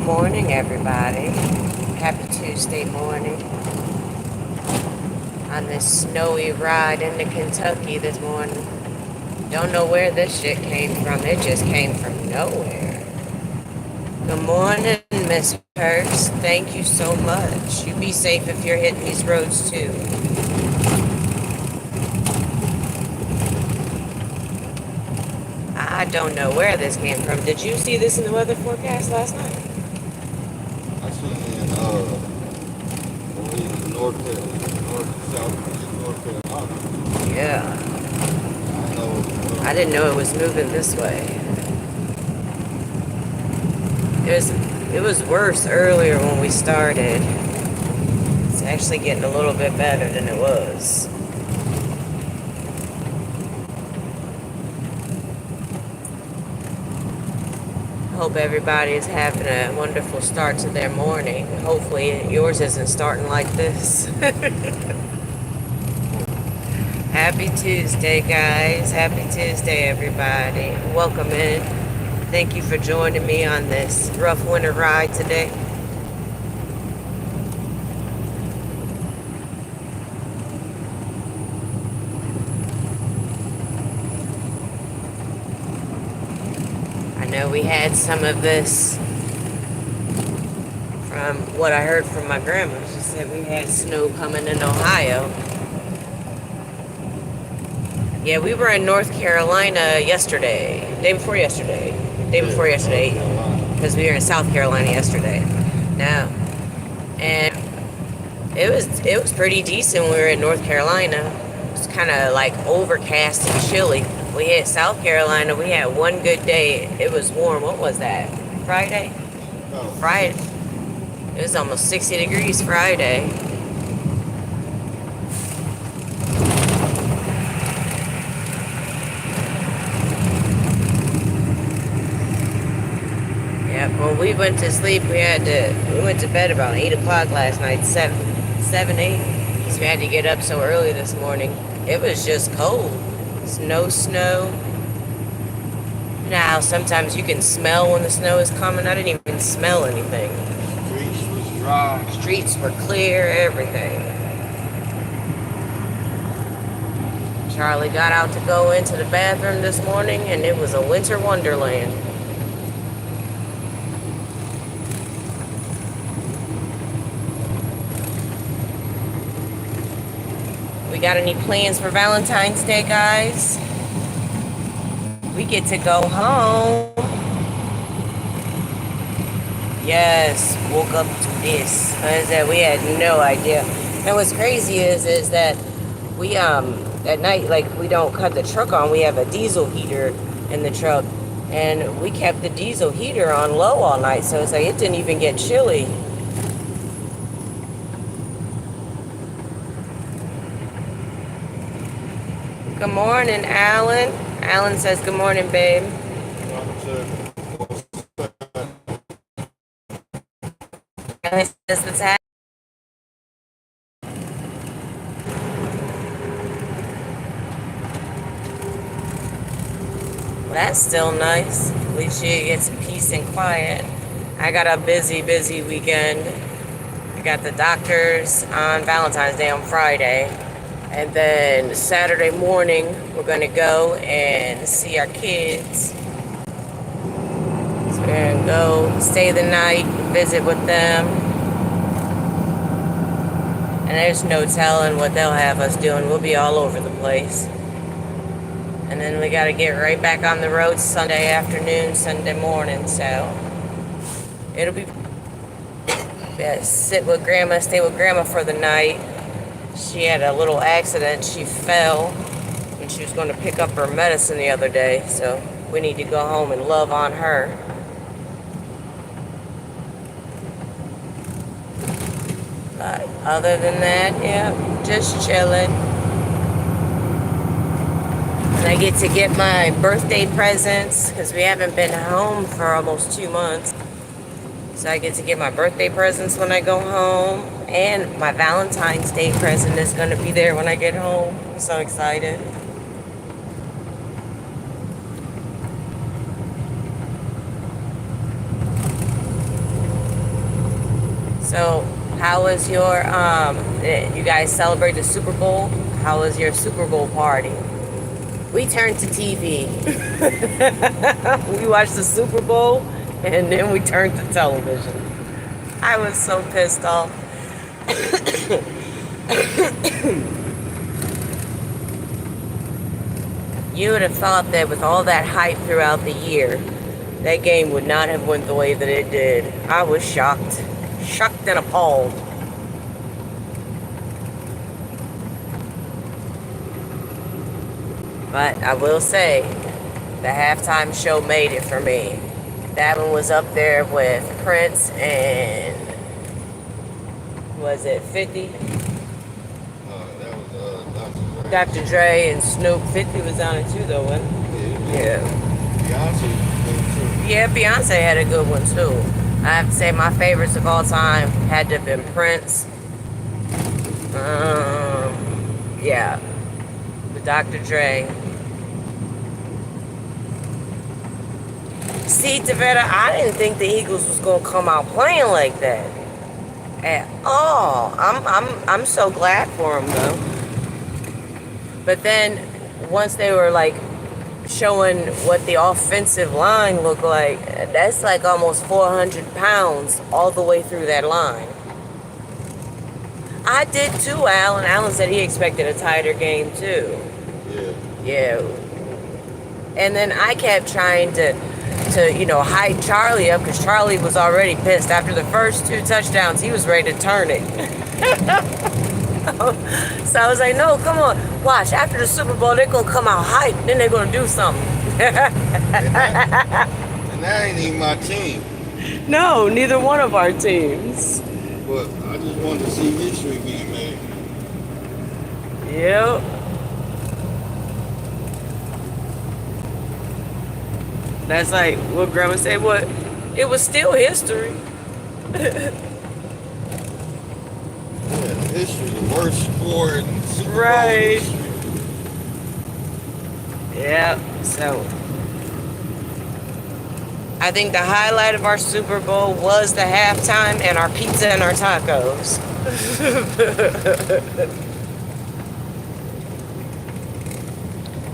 morning, everybody. Happy Tuesday morning on this snowy ride into Kentucky this morning. Don't know where this shit came from. It just came from nowhere. Good morning, Miss Hurst. Thank you so much. You be safe if you're hitting these roads too. I don't know where this came from. Did you see this in the weather forecast last night? I seen it in North South Carolina. Yeah. I know. I didn't know it was moving this way. It was worse earlier when we started. It's actually getting a little bit better than it was. Hope everybody is having a wonderful start to their morning. Hopefully yours isn't starting like this. Happy Tuesday, guys. Happy Tuesday, everybody. Welcome in. Thank you for joining me on this rough winter ride today. I know we had some of this from what I heard from my grandma. She said we had snow coming in Ohio. Yeah, we were in North Carolina yesterday. Day before yesterday, because we were in South Carolina yesterday. No. And it was pretty decent when we were in North Carolina. It was kind of like overcast and chilly. We hit South Carolina. We had one good day. It was warm. What was that? Friday? No. Friday. It was almost 60 degrees Friday. Yeah, when we went to sleep, we went to bed about 8 o'clock last night, 7, 8, because we had to get up so early this morning. It was just cold. Snow. Now, sometimes you can smell when the snow is coming. I didn't even smell anything. Streets was dry. Streets were clear, everything. Charlie got out to go into the bathroom this morning, and it was a winter wonderland. We got any plans for Valentine's Day, guys? We get to go home. Yes, woke up to this. We had no idea. And what's crazy is that we at night, like, we don't cut the truck on. We have a diesel heater in the truck, and we kept the diesel heater on low all night. So it's like it didn't even get chilly. Good morning, Alan. Alan says, good morning, babe. Alan says, what's happening? Well, that's still nice. At least you get some peace and quiet. I got a busy weekend. I got the doctors on Valentine's Day on Friday. And then Saturday morning, we're going to go and see our kids. So we're going to go stay the night, visit with them. And there's no telling what they'll have us doing. We'll be all over the place. And then we got to get right back on the road Sunday afternoon, Sunday morning. So it'll be sit with grandma, stay with grandma for the night. She had a little accident. She fell when she was going to pick up her medicine the other day. So we need to go home and love on her. But other than that, yeah, just chilling. And I get to get my birthday presents because we haven't been home for almost 2 months. So I get to get my birthday presents when I go home. And my Valentine's Day present is going to be there when I get home. I'm so excited. So, how was your you guys celebrate the Super Bowl? How was your Super Bowl party? We turned to TV. We watched the Super Bowl and then we turned to television. I was so pissed off. You would have thought that with all that hype throughout the year, that game would not have went the way that it did. I was shocked. Shocked and appalled. But I will say, the halftime show made it for me. That one was up there with Prince and, was it 50? That was Dr. Dre and Snoop. 50 was on it too, though, wasn't it? Yeah. Beyonce was good too. Yeah, Beyonce had a good one too. I have to say my favorites of all time had to have been Prince. Yeah. The Dr. Dre. See, Tavetta, I didn't think the Eagles was gonna come out playing like that at all. I'm so glad for them though. But then once they were like showing what the offensive line looked like, that's like almost 400 pounds all the way through that line. I did too, Alan. Alan said he expected a tighter game too. Yeah. And then I kept trying to hype Charlie up because Charlie was already pissed. After the first 2 touchdowns, he was ready to turn it. So I was like, no, come on. Watch, after the Super Bowl, they're going to come out hyped. Then they're going to do something. And that ain't even my team. No, neither one of our teams. But I just wanted to see history being made. Yep. That's like what Grandma said. What? It was still history. Yeah, history, the worst sport in Super Bowl Right. history. Yeah. So I think the highlight of our Super Bowl was the halftime and our pizza and our tacos.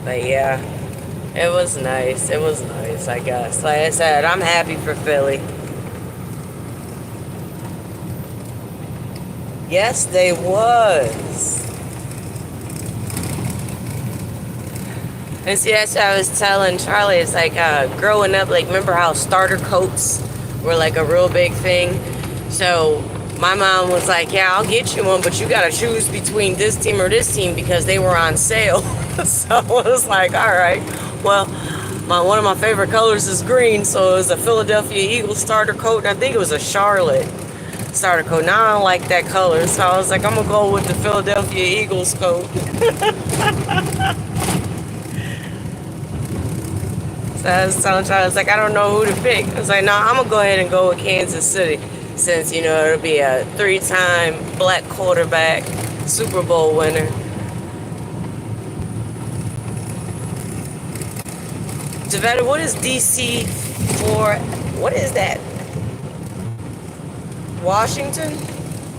But yeah, it was nice. It was nice, I guess. Like I said, I'm happy for Philly. Yes, they was. And see, that's what I was telling Charlie. It's like growing up, like, remember how starter coats were like a real big thing? So my mom was like, yeah, I'll get you one, but you got to choose between this team or this team because they were on sale. So I was like, all right, well, one of my favorite colors is green, so it was a Philadelphia Eagles starter coat, and I think it was a Charlotte starter coat. Now I don't like that color, so I was like, I'm going to go with the Philadelphia Eagles coat. So I was telling Charlie, I was like, I don't know who to pick. I was like, no, I'm going to go ahead and go with Kansas City since, it'll be a 3-time black quarterback Super Bowl winner. Javetta, what is DC for? What is that? Washington?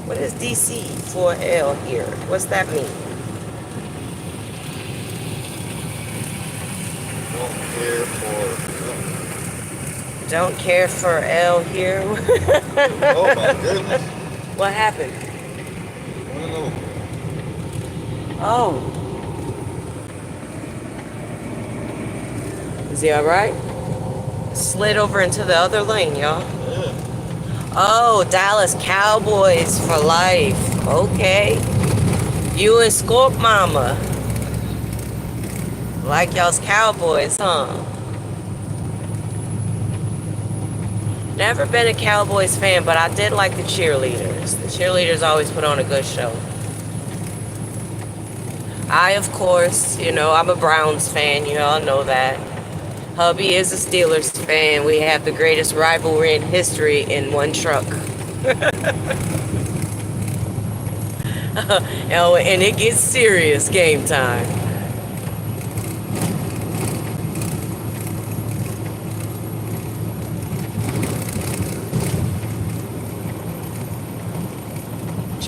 What is DC for L here? What's that mean? Don't care for L here. Oh my goodness. What happened? I don't know. Oh. Is he alright? Slid over into the other lane, y'all. Yeah. Oh, Dallas Cowboys for life. Okay. You and Scorp Mama. Like y'all's Cowboys, huh? Never been a Cowboys fan, but I did like the cheerleaders. The cheerleaders always put on a good show. I, of course, I'm a Browns fan. You all know that. Hubby is a Steelers fan. We have the greatest rivalry in history in one truck. And it gets serious game time.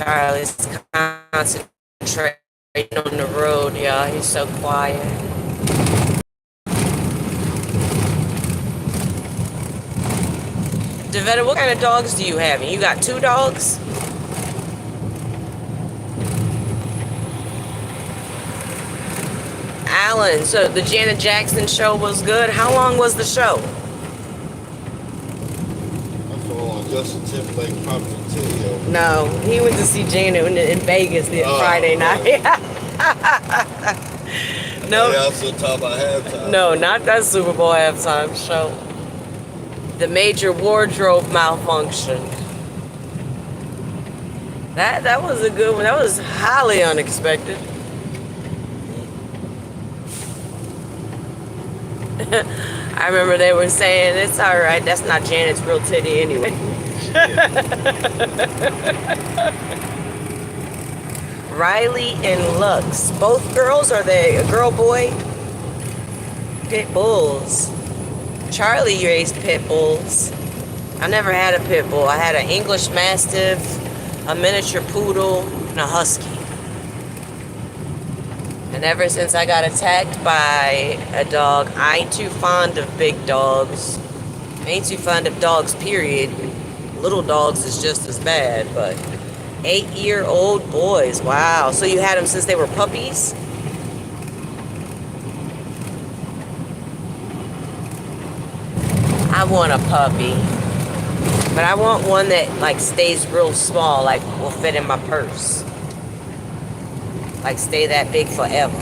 Charlie's concentrating on the road, y'all. He's so quiet. Devetta, what kind of dogs do you have? You got 2 dogs? Alan, so the Janet Jackson show was good. How long was the show? I saw on Justin Timberlake Pop Video. No, he went to see Janet in Vegas the Friday night. No. They also talk about halftime. No, not that Super Bowl halftime show. The major wardrobe malfunction. That was a good one. That was highly unexpected. I remember they were saying, it's all right, that's not Janet's real titty anyway. Riley and Lux. Both girls? Are they a girl, boy? Pit bulls. Charlie raised pit bulls. I never had a pit bull. I had an English Mastiff, a miniature poodle, and a husky. And ever since I got attacked by a dog, I ain't too fond of big dogs. I ain't too fond of dogs, period. Little dogs is just as bad, but 8-year-old boys. Wow. So you had them since they were puppies? I want a puppy. But I want one that like stays real small, like will fit in my purse. Like stay that big forever.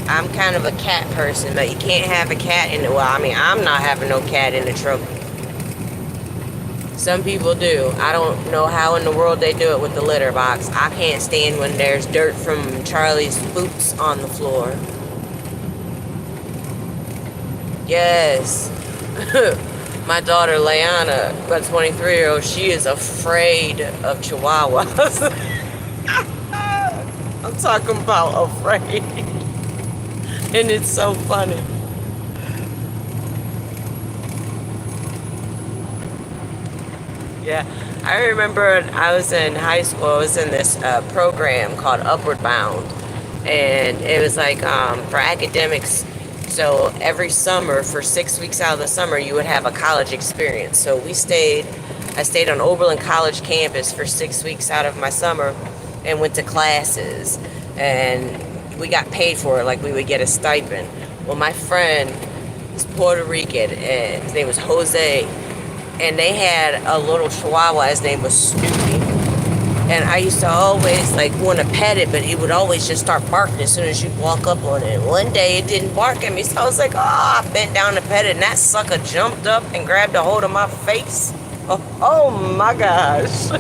I'm kind of a cat person, but you can't have a cat in the, well, I mean, I'm not having no cat in the truck. Some people do. I don't know how in the world they do it with the litter box. I can't stand when there's dirt from Charlie's boots on the floor. Yes. My daughter, Leanna, my 23-year-old, she is afraid of chihuahuas. I'm talking about afraid. And it's so funny. Yeah. I remember I was in high school. I was in this program called Upward Bound. And it was like for academics. So every summer, for 6 weeks out of the summer, you would have a college experience. So I stayed on Oberlin College campus for 6 weeks out of my summer and went to classes. And we got paid for it, like we would get a stipend. Well, my friend is Puerto Rican, and his name was Jose. And they had a little chihuahua, his name was Snoopy. And I used to always like want to pet it, but it would always just start barking as soon as you walk up on it. And one day it didn't bark at me, so I was like, oh, I bent down to pet it, and that sucker jumped up and grabbed a hold of my face. Oh my gosh.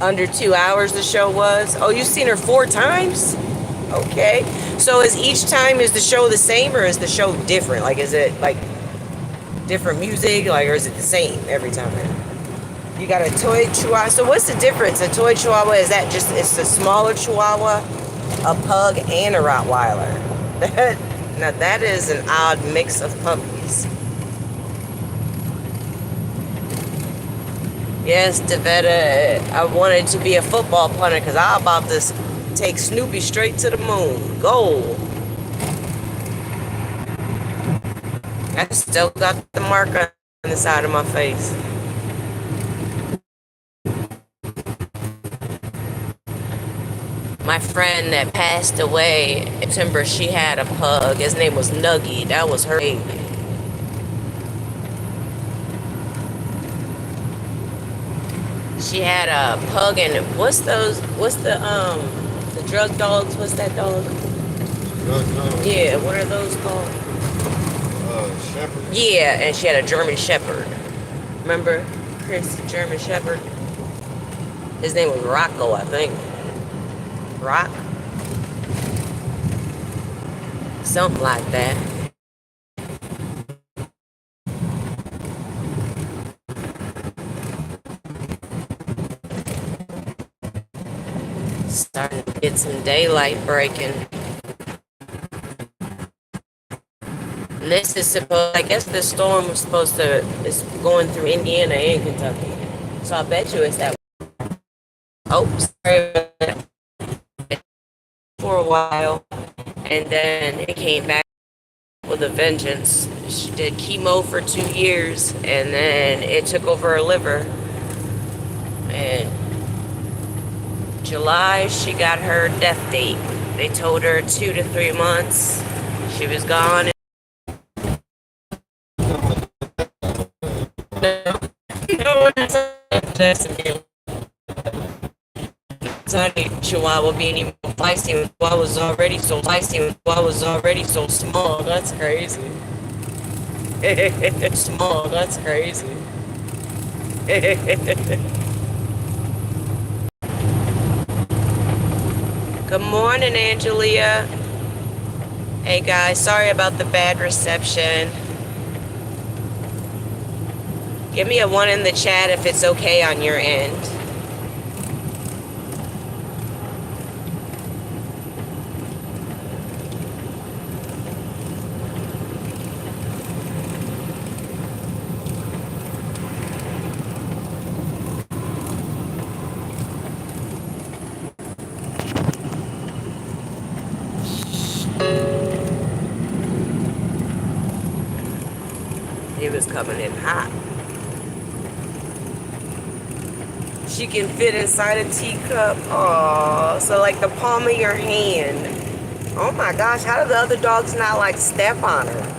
Under 2 hours the show was. Oh, you've seen her 4 times? Okay. So is each time, is the show the same, or is the show different? Like, is it like different music, like, or is it the same every time? You got a toy chihuahua. So what's the difference? A toy chihuahua, is that just, it's a smaller chihuahua, a pug, and a Rottweiler? Now that is an odd mix of puppies. Yes, Devetta, I wanted to be a football punter because I'm about to take Snoopy straight to the moon. Goal. I still got the mark on the side of my face. My friend that passed away in September, she had a pug. His name was Nuggy. That was her baby. She had a pug, and what's the drug dogs? What's that dog? Drug dogs? Yeah, what are those called? Shepherd. Yeah, and she had a German Shepherd. Remember Chris, the German Shepherd? His name was Rocco, I think. Rock? Something like that. Starting to get some daylight breaking. And this is supposed, I guess the storm was supposed to, is going through Indiana and Kentucky. So I bet you it's that. Oh, sorry about that. For a while. And then it came back with a vengeance. She did chemo for 2 years and then it took over her liver. And July, she got her death date. They told her 2 to 3 months. She was gone. Tiny Chihuahua being even feisty when I was already so feisty when I was already so small. That's crazy. Small. That's crazy. Good morning, Angelia. Hey guys, sorry about the bad reception. Give me a 1 in the chat if it's okay on your end. It was coming in hot. She can fit inside a teacup. Oh, so like the palm of your hand. Oh my gosh, how do the other dogs not like step on her?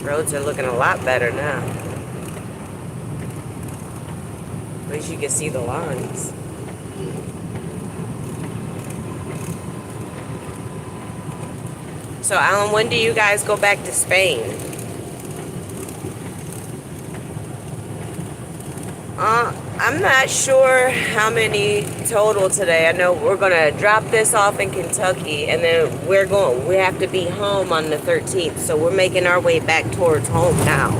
Roads are looking a lot better now. At least you can see the lines. So, Alan, when do you guys go back to Spain? I'm not sure how many total today. I know we're gonna drop this off in Kentucky, and then we have to be home on the 13th. So we're making our way back towards home now.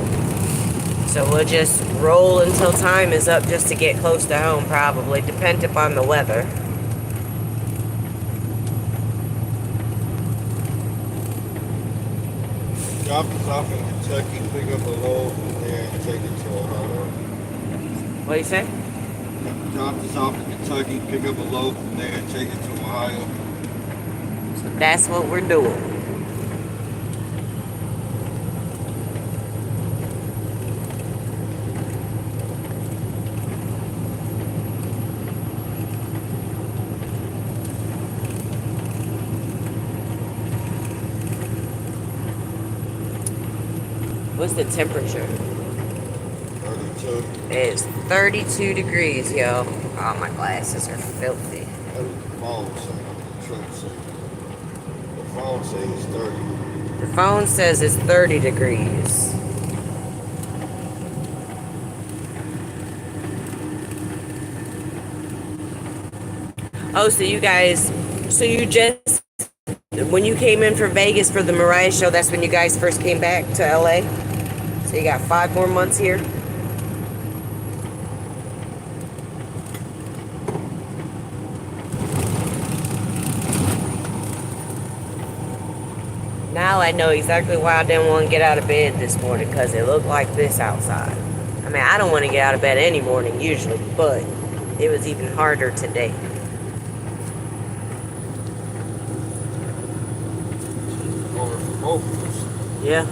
So we'll just roll until time is up just to get close to home, probably, depending upon the weather. Drop us off in Kentucky, pick up a load from there and take it to Ohio. What do you say? Drop us off in Kentucky, pick up a load from there and take it to Ohio. So that's what we're doing. What's the temperature? 32. It's 32 degrees, yo. Oh, my glasses are filthy. That's what the phone says. The truck says. The phone says it's 30. The phone says it's 30 degrees. Oh, so you just, when you came in for Vegas for the Mariah show, that's when you guys first came back to LA? So you got 5 more months here? Now I know exactly why I didn't want to get out of bed this morning, because it looked like this outside. I mean, I don't want to get out of bed any morning usually, but it was even harder today. Going for both of us. Yeah,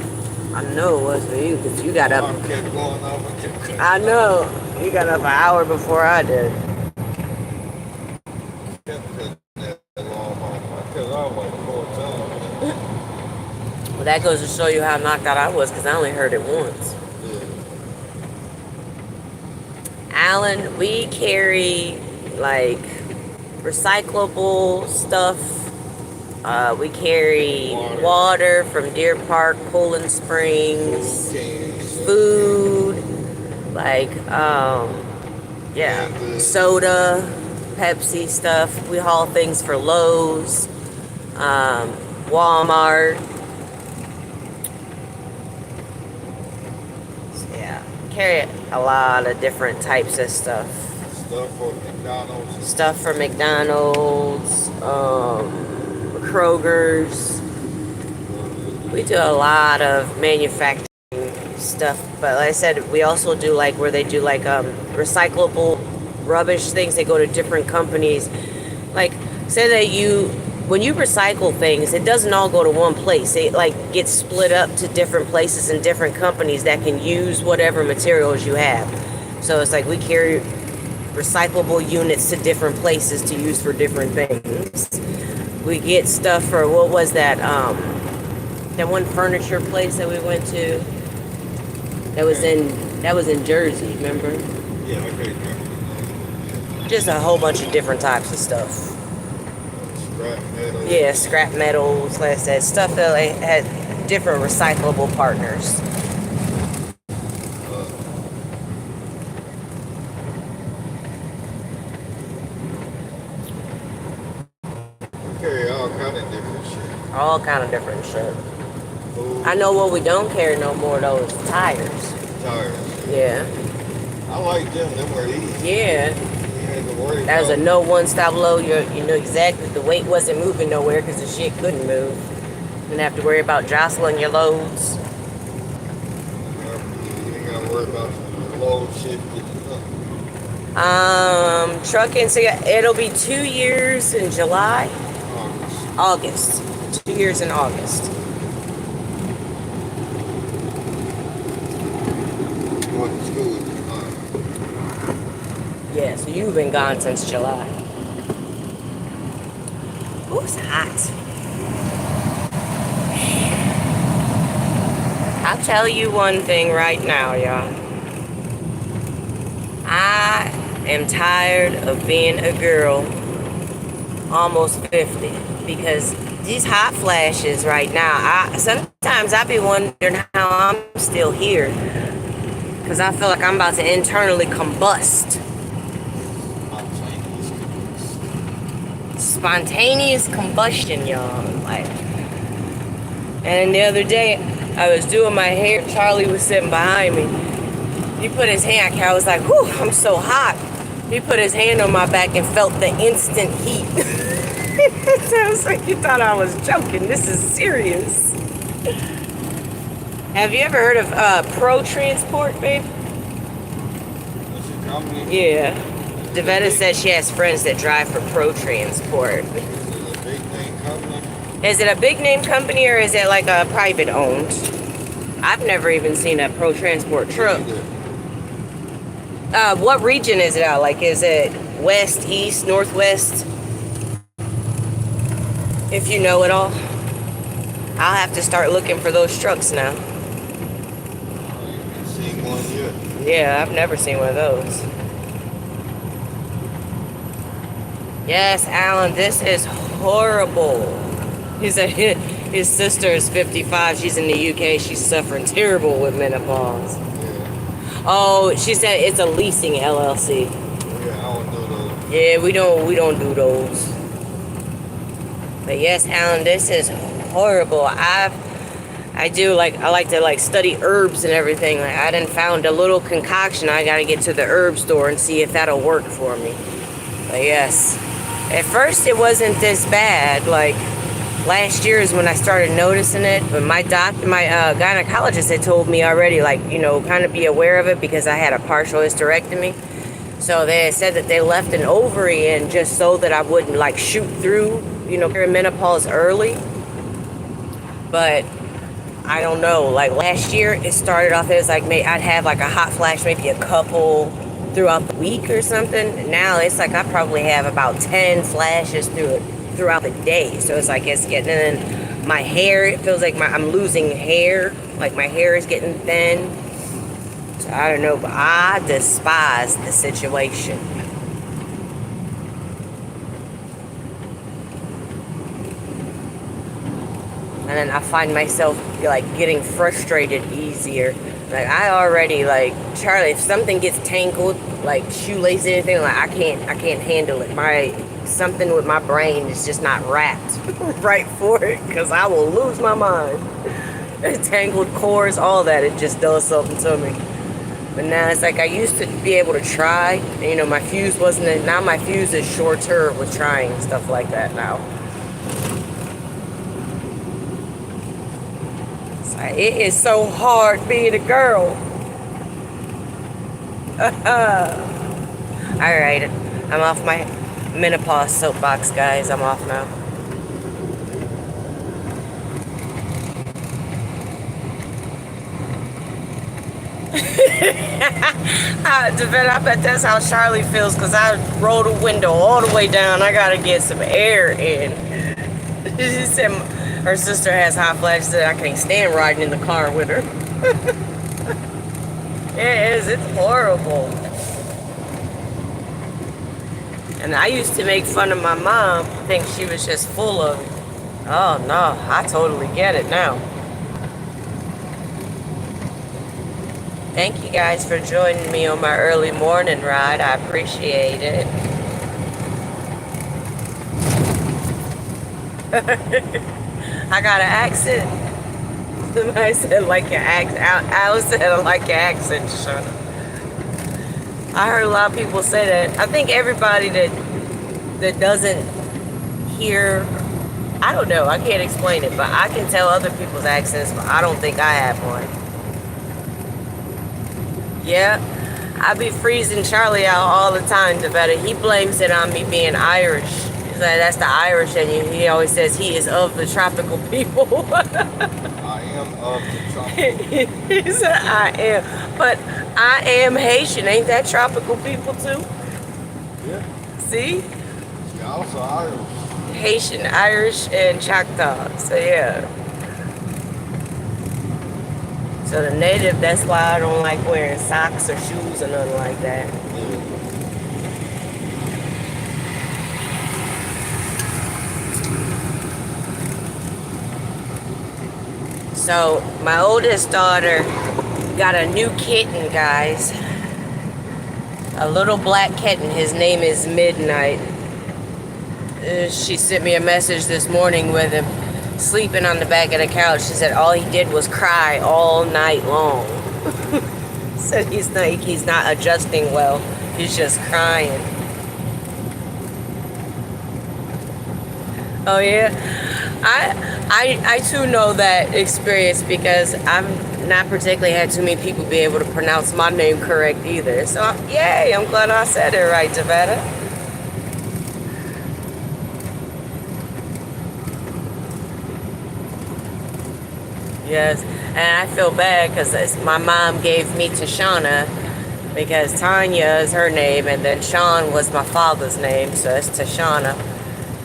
I know it was for you, because you got up. Alarm kept going off and kept cutting I know. You got up an hour before I did. Kept cutting that alarm off. I cut it off like 4 times. Well, that goes to show you how knocked out I was, because I only heard it once. Yeah. Alan, we carry like recyclable stuff. We carry water from Deer Park, Poland Springs, food, like yeah, soda, Pepsi stuff. We haul things for Lowe's. Walmart. Yeah, carry a lot of different types of stuff. Stuff for McDonald's. Stuff for McDonald's, Kroger's. We do a lot of manufacturing stuff, but like I said, we also do like where they do like recyclable rubbish things. They go to different companies. Like, say that when you recycle things, it doesn't all go to one place. It like gets split up to different places and different companies that can use whatever materials you have. So it's like we carry recyclable units to different places to use for different things. We get stuff for, what was that? That one furniture place that we went to. That was in Jersey, remember? Yeah, I can't remember. Just a whole bunch of different types of stuff. Scrap metal. Yeah, scrap metals, like I said, stuff that like, had different recyclable partners. Carry all kind of different shit. All kind of different shit. Food, I know what we don't carry no more though is tires. tires. Yeah. I like them. Them were easy. Yeah. You had to worry That was a about. no one-stop load. You know exactly the weight wasn't moving nowhere because the shit couldn't move. Didn't have to worry about jostling your loads. You ain't gotta worry about the load shit getting up. Trucking, so yeah, it'll be 2 years in July. August. August. 2 years in August. Going to school. Yeah, so you've been gone since July. Ooh, it's hot. I'll tell you one thing right now, y'all. I am tired of being a girl almost 50 because these hot flashes right now, sometimes I be wondering how I'm still here because I feel like I'm about to internally combust. Spontaneous combustion, y'all. Like, and the other day I was doing my hair. Charlie was sitting behind me. He put his hand. I was like, "Whew, I'm so hot." He put his hand on my back and felt the instant heat. I was like, "You thought I was joking? This is serious." Have you ever heard of Pro Transport, babe? What's your company? Yeah. Devetta says she has friends that drive for Pro Transport. Is it a big name company? Is it a big name company or is it like a private owned? I've never even seen a Pro Transport truck. What region is it out? Like, is it west, east, northwest? If you know it all. I'll have to start looking for those trucks now. You seen one yet? Yeah, I've never seen one of those. Yes, Alan, this is horrible. He said his sister is 55. She's in the UK. She's suffering terrible with menopause. Yeah. Oh, she said it's a leasing LLC. Yeah, I don't do those. Yeah, we don't do those. But yes, Alan, this is horrible. I like to like study herbs and everything. Like, I done found a little concoction. I gotta get to the herb store and see if that'll work for me. But yes, at first it wasn't this bad. Like last year is when I started noticing it. But my gynecologist had told me already, like, you know, kind of be aware of it because I had a partial hysterectomy. So they said that they left an ovary in just so that I wouldn't like shoot through, you know, perimenopause early. But I don't know. Like last year, it started off as like I'd have like a hot flash, maybe a couple throughout the week or something. Now it's like I probably have about 10 flashes throughout the day. So it's like it's getting in my hair. It feels like I'm losing hair. Like my hair is getting thin. So I don't know, but I despise the situation. And then I find myself like getting frustrated easier. Like I already like Charlie, if something gets tangled, like shoelace anything, like I can't handle it. something with my brain is just not wrapped right for it, because I will lose my mind. Tangled cords, all that, it just does something to me. But now it's like I used to be able to try. And, my fuse wasn't. Now my fuse is shorter with trying stuff like that now. It's like, it is so hard being a girl. Alright, I'm off my menopause soapbox, guys. I'm off now. I bet that's how Charlie feels, because I rolled the window all the way down. I gotta get some air in. She said her sister has hot flashes that I can't stand riding in the car with her. It is. It's horrible. And I used to make fun of my mom, think she was just full of it. Oh no, I totally get it now. Thank you guys for joining me on my early morning ride. I appreciate it. I got an accent. Somebody said like your accent. Alice said I like your accent, Tashanna. I heard a lot of people say that. I think everybody that doesn't hear, I don't know, I can't explain it, but I can tell other people's accents, but I don't think I have one. Yeah, I be freezing Charlie out all the time, Devetta. He blames it on me being Irish. He's like, that's the Irish in you. He always says he is of the tropical people. I am of the tropical people. He said, I am. But I am Haitian. Ain't that tropical people too? Yeah. See? You're also Irish. Haitian, Irish, and Choctaw. So yeah. So the native, that's why I don't like wearing socks or shoes or nothing like that. So my oldest daughter got a new kitten, guys. A little black kitten. His name is Midnight. She sent me a message this morning with him sleeping on the back of the couch. She said all he did was cry all night long. Said he's not adjusting well. He's just crying. Oh yeah, I too know that experience, because I'm not particularly had too many people be able to pronounce my name correct either. So yay, I'm glad I said it right, Devetta. Yes, and I feel bad because my mom gave me Tashanna because Tanya is her name, and then Sean was my father's name, so it's Tashanna.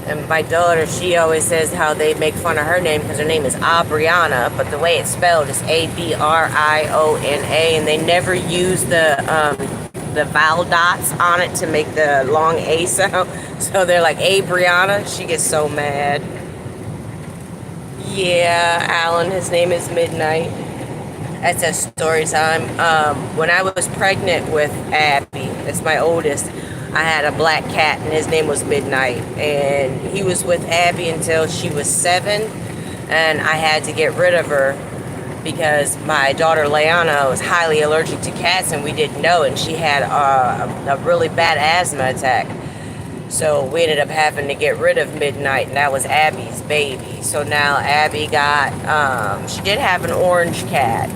And my daughter, she always says how they make fun of her name because her name is Abriana, but the way it's spelled is A-B-R-I-O-N-A, and they never use the vowel dots on it to make the long A sound. So they're like, Abriana. She gets so mad. Yeah, Alan, his name is Midnight. That's a story time. When I was pregnant with Abby, that's my oldest, I had a black cat, and his name was Midnight. And he was with Abby until she was 7, and I had to get rid of her because my daughter Leanna was highly allergic to cats, and we didn't know, and she had a really bad asthma attack. So we ended up having to get rid of Midnight, and that was Abby's baby. So now Abby got, she did have an orange cat,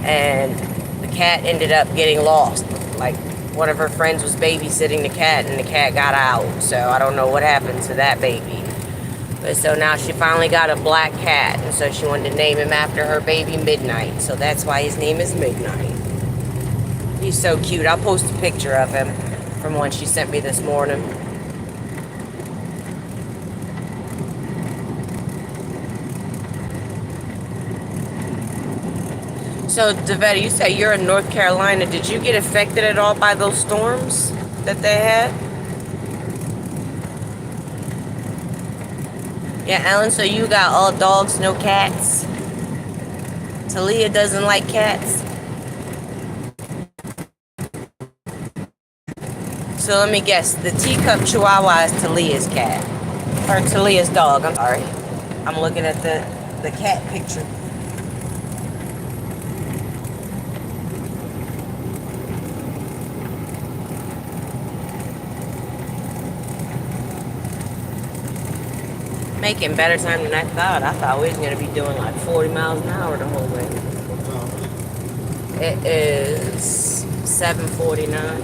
and the cat ended up getting lost. Like, one of her friends was babysitting the cat, and the cat got out. So I don't know what happened to that baby. But so now she finally got a black cat, and so she wanted to name him after her baby Midnight. So that's why his name is Midnight. He's so cute. I'll post a picture of him from one she sent me this morning. So, Devetta, you say you're in North Carolina. Did you get affected at all by those storms that they had? Yeah, Alan, so you got all dogs, no cats? Talia doesn't like cats? So let me guess. The teacup chihuahua is Talia's cat. Or Talia's dog. I'm sorry. I'm looking at the cat picture. Making better time than I thought. I thought we was going to be doing like 40 miles an hour the whole way. What time is it? It is 7:49.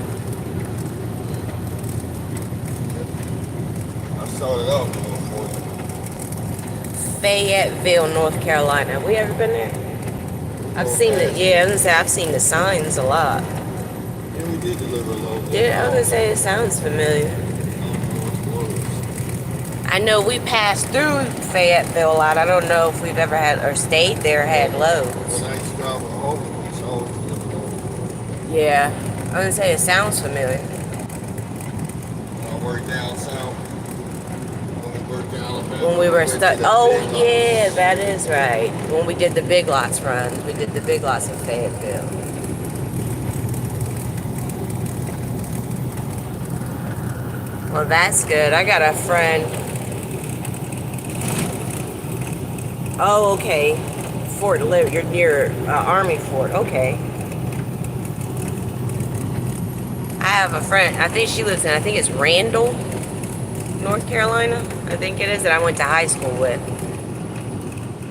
I started off doing 40. Fayetteville, North Carolina. We ever been there? I've seen it. Yeah, I was gonna say I've seen the signs a lot. Yeah, we did deliver a load. Yeah, I was gonna say it sounds familiar. I know we passed through Fayetteville a lot. I don't know if we've ever had or stayed there, had loads. When I used to travel home, it's always deliver loads. Yeah, I was gonna say it sounds familiar. When I worked down south, when we worked down Alabama. When we were stuck. to the Oh big lots. yeah, that is right. When we did the Big Lots runs, we did the Big Lots in Fayetteville. Well, that's good. I got a friend. Oh, okay. Fort Liv. You're near Army Fort. Okay. I have a friend. I think she lives in. I think it's Randall, North Carolina. I think it is that I went to high school with.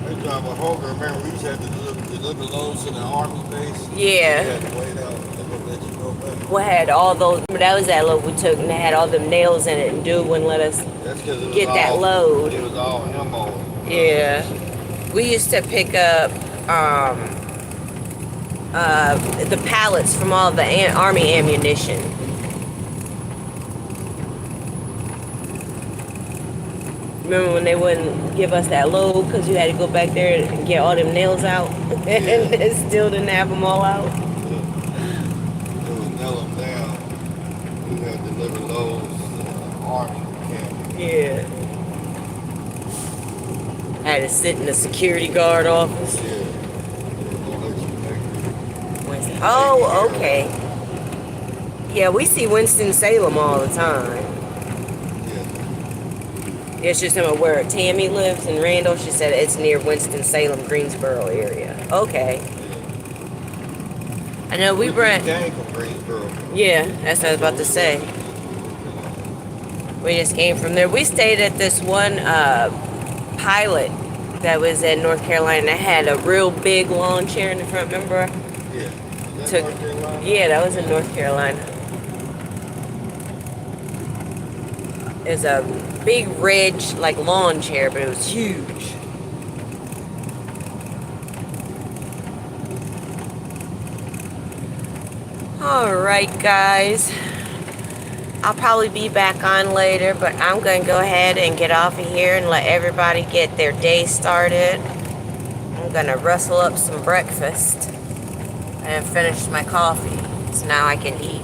They drive a Hoger. Remember, we used to have to deliver loads to the Army base. Yeah. You had to wait out. They would let you go back. We had all those. That was that load we took, and they had all them nails in it, and dude wouldn't let us That's because it was get all, that load. It was all ammo. Yeah. We used to pick up the pallets from all the Army ammunition. Remember when they wouldn't give us that load because you had to go back there and get all them nails out and they still didn't have them all out? It was nail them down. We had to deliver loads to the Army camp. Yeah. Had to sit in the security guard office. Yeah. They were gonna let you back. Oh, okay. Yeah, we see Winston-Salem all the time. Yeah. It's just where Tammy lives in Randall. She said it's near Winston-Salem, Greensboro area. Okay. I know we ran. came from Greensboro. Yeah, that's what I was about to say. We just came from there. We stayed at this one pilot that was in North Carolina that had a real big lawn chair in the front, remember? Yeah. Is that Took- North Carolina? Yeah, that was in North Carolina. It's a big ridge, like lawn chair, but it was huge. Alright guys, I'll probably be back on later, but I'm going to go ahead and get off of here and let everybody get their day started. I'm going to rustle up some breakfast and finish my coffee, so now I can eat.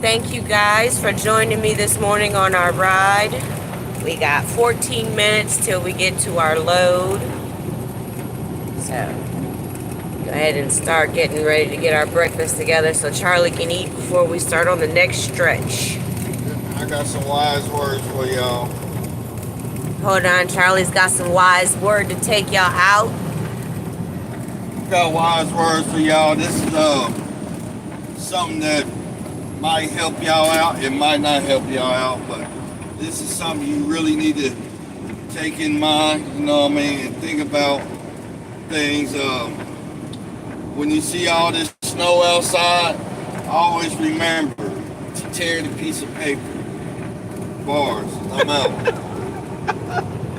Thank you guys for joining me this morning on our ride. We got 14 minutes till we get to our load. So go ahead and start getting ready to get our breakfast together so Charlie can eat before we start on the next stretch. I got some wise words for y'all. Hold on, Charlie's got some wise word to take y'all out. Got wise words for y'all. This is something that might help y'all out. It might not help y'all out, but this is something you really need to take in mind, you know what I mean, and think about things. When you see all this snow outside, always remember to tear the piece of paper. Bars. I'm out.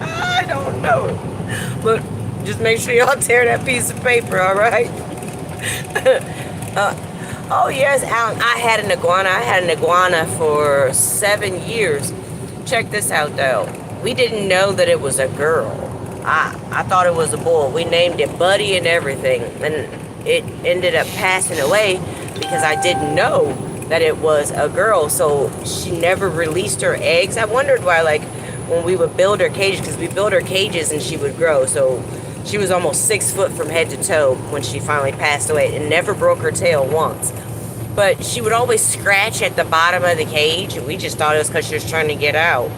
I don't know. But just make sure y'all tear that piece of paper, all right? Oh, yes, Alan. I had an iguana. I had an iguana for 7 years. Check this out, though. We didn't know that it was a girl. I thought it was a boy. We named it Buddy and everything. And it ended up passing away because I didn't know that it was a girl. So she never released her eggs. I wondered why, like, when we would build her cages, because we built her cages and she would grow. So she was almost 6 foot from head to toe when she finally passed away and never broke her tail once. But she would always scratch at the bottom of the cage, and we just thought it was because she was trying to get out.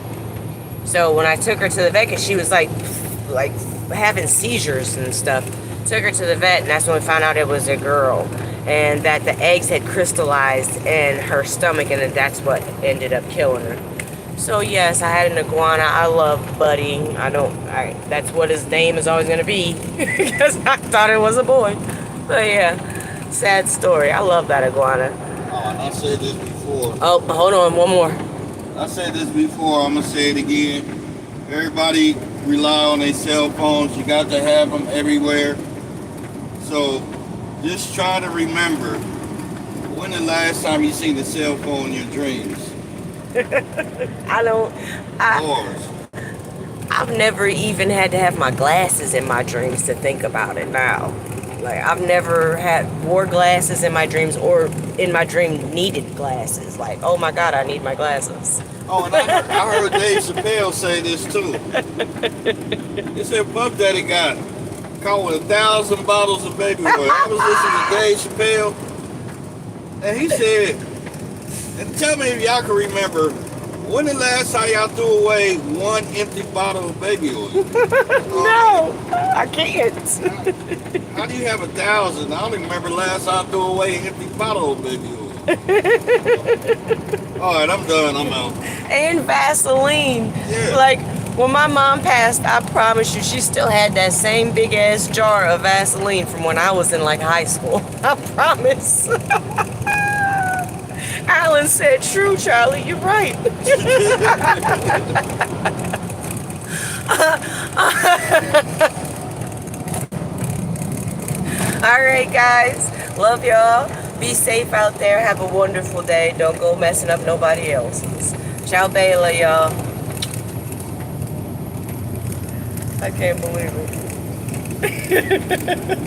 So when I took her to the vet, 'cause she was like having seizures and stuff, took her to the vet, and that's when we found out it was a girl, and that the eggs had crystallized in her stomach, and that's what ended up killing her. So yes, I had an iguana. I love Buddy. That's what his name is always gonna be because I thought it was a boy. But yeah, sad story. I love that iguana. Oh, and I said this before. Oh, hold on, one more. I said this before. I'm gonna say it again. Everybody rely on their cell phones. You got to have them everywhere. So just try to remember when the last time you seen a cell phone in your dreams. I've never even had to have my glasses in my dreams to think about it now. Like, I've never wore glasses in my dreams, or in my dream needed glasses. Like, oh my God, I need my glasses. Oh, and I heard Dave Chappelle say this too. He said Puff Daddy got caught with 1,000 bottles of baby oil. I was listening to Dave Chappelle, and he said, and tell me if y'all can remember, when the last time y'all threw away one empty bottle of baby oil? No, I can't. How do you have 1,000? I don't even remember the last time I threw away an empty bottle of baby oil. All right, I'm done. I'm out. And Vaseline. Yeah. Like, when my mom passed, I promise you, she still had that same big ass jar of Vaseline from when I was in like high school. I promise. Alan said, true, Charlie, you're right. All right, guys. Love y'all. Be safe out there. Have a wonderful day. Don't go messing up nobody else's. Ciao, Bella, y'all. I can't believe it.